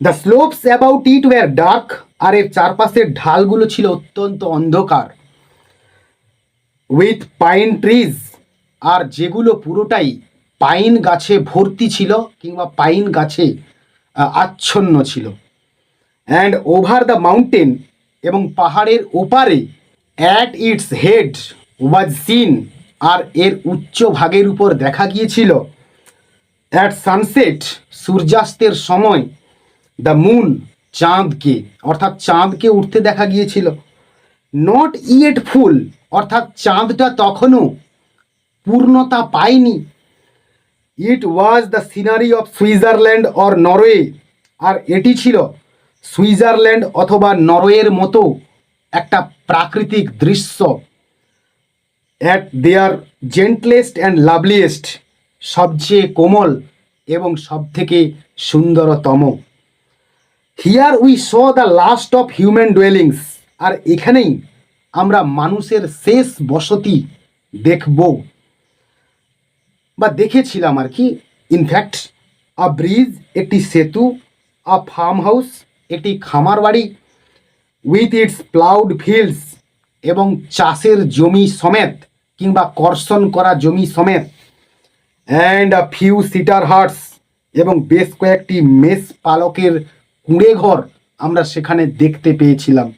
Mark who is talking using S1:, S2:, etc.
S1: The slopes about it were dark, আর এর চারপাশের ঢালগুলো ছিল অত্যন্ত অন্ধকার। উইথ পাইন ট্রিজ, আর যেগুলো পুরোটাই পাইন গাছে ভর্তি ছিল কিংবা পাইন গাছে আচ্ছন্ন ছিল। অ্যান্ড ওভার দ্য মাউন্টেন, এবং পাহাড়ের ওপারে at its head was seen, আর এর উচ্চ ভাগের উপর দেখা গিয়েছিল অ্যাট সানসেট, সূর্যাস্তের সময়, দ্য মুন, চাঁদকে, অর্থাৎ চাঁদকে উঠতে দেখা গিয়েছিল। নট ইয়েট ফুল, অর্থাৎ চাঁদটা তখনও পূর্ণতা পায়নি। It was the scenery of Switzerland or Norway, আর এটি ছিল সুইজারল্যান্ড অথবা নরওয়ের মতো একটা প্রাকৃতিক দৃশ্য। অ্যাট দেয়ার জেন্টলেস্ট অ্যান্ড লাভলিয়েস্ট, সবচেয়ে কোমল এবং সবথেকে সুন্দরতম। Here we saw the last of human dwellings, আর এখানেই আমরা মানুষের শেষ বসতি দেখব বা দেখেছিলাম আর কি। ইনফ্যাক্ট আ ব্রিজ, একটি সেতু, আ ফার্ম হাউস, একটি খামার বাড়ি, উইথ ইটস প্লাউড ফিল্ডস, এবং চাষের জমি সমেত কিংবা কর্ষণ করা জমি সমেত, and a few seater huts, এবং বেশ কয়েকটি মেষ পালকের কুঁড়ে ঘর আমরা সেখানে দেখতে পেয়েছিলাম।